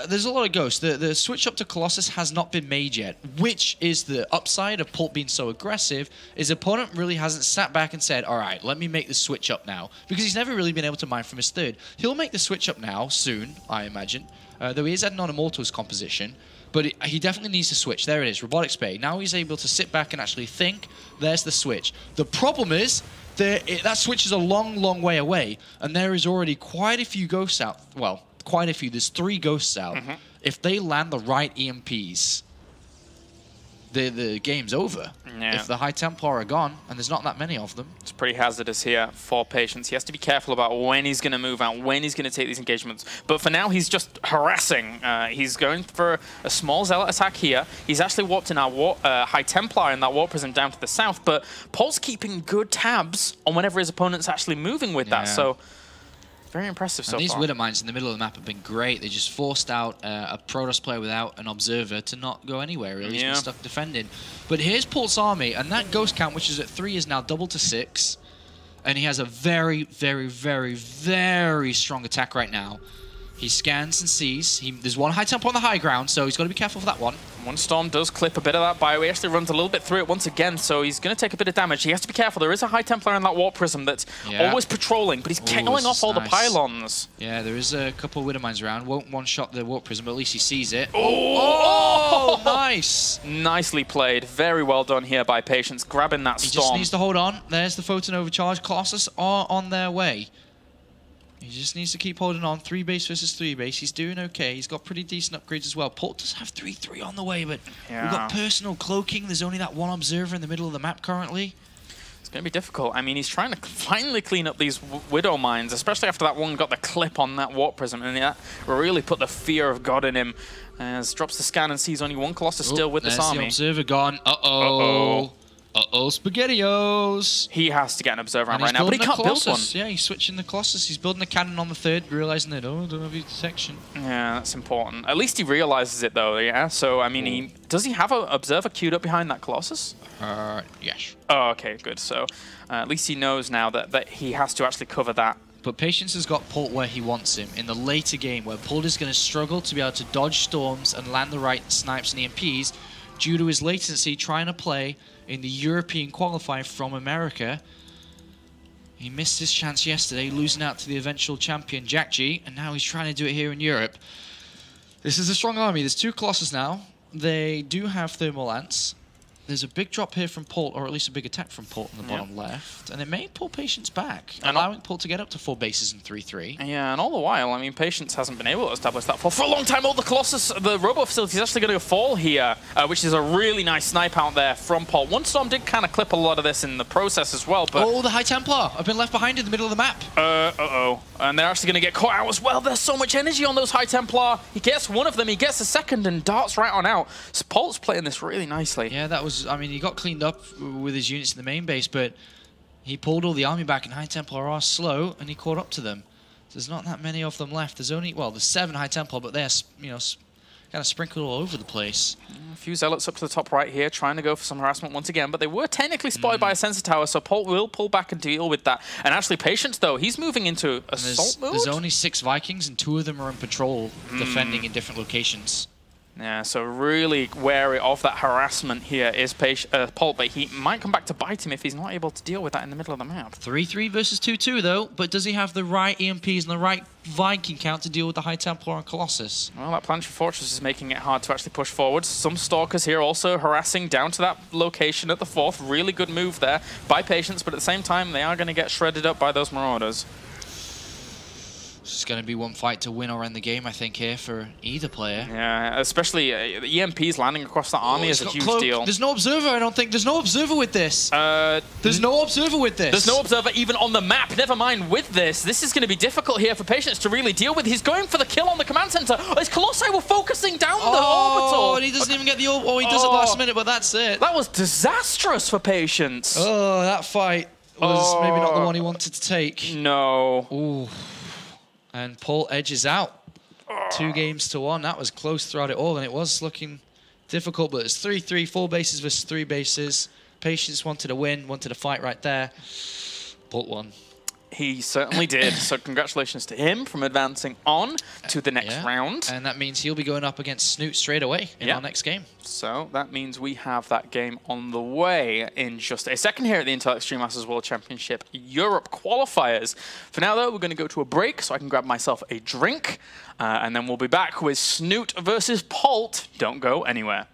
there's a lot of ghosts. The switch up to Colossus has not been made yet, which is the upside of Polt being so aggressive. His opponent really hasn't sat back and said, all right, let me make the switch up now, because he's never really been able to mine from his third. He'll make the switch up now, soon, I imagine, though he is adding on Immortal's composition, but he definitely needs to switch. There it is, Robotic Spay. Now he's able to sit back and actually think, there's the switch. The problem is, that switch is a long, long way away, and there is already quite a few ghosts out. Well, quite a few. There's 3 ghosts out. If they land the right EMPs, the game's over. Yeah. If the High Templar are gone, and there's not that many of them. It's pretty hazardous here for Patience. He has to be careful about when he's going to move out, when he's going to take these engagements. But for now, he's just harassing. He's going for a small Zealot attack here. He's actually warped in our High Templar in that Warp Prism down to the south, but Polt's keeping good tabs on whenever his opponent's actually moving with that. So very impressive so far. These Widow Mines in the middle of the map have been great. They just forced out a Protoss player without an Observer to not go anywhere, really. He's been stuck defending. But here's Polt's army, and that Ghost count, which is at 3, is now doubled to 6. And he has a very, very, very, very strong attack right now. He scans and sees. There's one High Temple on the high ground, so he's got to be careful for that one. One Storm does clip a bit of that bio. He actually runs a little bit through it once again, so he's going to take a bit of damage. He has to be careful. There is a High Templar in that Warp Prism that's always patrolling, but he's killing off all the pylons. Yeah, there is a couple of Widow Mines around. Won't one-shot the Warp Prism, but at least he sees it. Oh, nice! Nicely played. Very well done here by Patience, grabbing that Storm. He just needs to hold on. There's the Photon Overcharge. Colossus are on their way. He just needs to keep holding on. 3 base versus 3 base. He's doing okay. He's got pretty decent upgrades as well. Polt does have 3-3 on the way, but we've got personal cloaking. There's only that one observer in the middle of the map currently. It's going to be difficult. I mean, he's trying to finally clean up these Widow Mines, especially after that one got the clip on that Warp Prism, and that really put the fear of God in him. As drops the scan and sees only one Colossus still with this army. There's the observer gone. Uh-oh. Uh-oh, SpaghettiOs. He has to get an observer right now, but he can't build one. Yeah, he's switching the Colossus. He's building a cannon on the 3rd, realizing that, I don't have your detection. Yeah, that's important. At least he realizes it, though, yeah? So, I mean, does he have an observer queued up behind that Colossus? Yes. Oh, okay, good. So, at least he knows now that he has to actually cover that. But Patience has got Polt where he wants him. In the later game, where Polt is going to struggle to be able to dodge storms and land the right snipes and EMPs, due to his latency trying to play in the European qualifier from America. He missed his chance yesterday, losing out to the eventual champion, Jack G, and now he's trying to do it here in Europe. This is a strong army. There's 2 Colossus now. They do have Thermal Lance. There's a big drop here from Polt, or at least a big attack from Polt in the bottom left, and it may pull Patience back, allowing Polt to get up to 4 bases and 3-3. Yeah, and all the while, I mean, Patience hasn't been able to establish that for a long time. Oh, the Colossus, the Robo Facility is actually going to fall here, which is a really nice snipe out there from Polt. One Storm did kind of clip a lot of this in the process as well, but... Oh, the High Templar have been left behind in the middle of the map. And they're actually going to get caught out as well. There's so much energy on those High Templar. He gets one of them, he gets a second, and darts right on out. So Polt's playing this really nicely. Yeah, that was, I mean, he got cleaned up with his units in the main base, but he pulled all the army back, and High Templar are slow, and he caught up to them. There's not that many of them left. There's only, well, there's 7 High Templar, but they're, you know, kind of sprinkled all over the place. A few Zealots up to the top right here, trying to go for some harassment once again, but they were technically spotted by a sensor tower, so Polt will pull back and deal with that. And actually, Patience, though, he's moving into assault mode. There's only 6 Vikings, and 2 of them are in patrol, defending in different locations. Yeah, so really wary of that harassment here is Polt, but he might come back to bite him if he's not able to deal with that in the middle of the map. 3-3 versus 2-2 though, but does he have the right EMPs and the right Viking count to deal with the High Templar and Colossus? Well, that Planetary Fortress is making it hard to actually push forward. Some Stalkers here also harassing down to that location at the 4th. Really good move there by Patience, but at the same time, they are going to get shredded up by those Marauders. Just going to be one fight to win or end the game, I think, here for either player. Yeah, especially the EMPs landing across the army is a huge deal. There's no observer, I don't think. There's no observer with this. There's no observer with this. There's no observer even on the map. Never mind with this. This is going to be difficult here for Patience to really deal with. He's going for the kill on the command center. His Colossi were focusing down the orbital. And he doesn't even get the orbital. Oh, he does it last minute, but that's it. That was disastrous for Patience. Oh, that fight was maybe not the one he wanted to take. No. Ooh. And Polt edges out. 2 games to 1. That was close throughout it all, and it was looking difficult, but it's 3-3, 4 bases versus 3 bases. Patience wanted to win, wanted to fight right there. Polt won. He certainly did. So congratulations to him from advancing on to the next round. And that means he'll be going up against Snoot straight away in our next game. So that means we have that game on the way in just a second here at the Intel Extreme Masters World Championship Europe qualifiers. For now, though, we're going to go to a break so I can grab myself a drink. And then we'll be back with Snoot versus Polt. Don't go anywhere.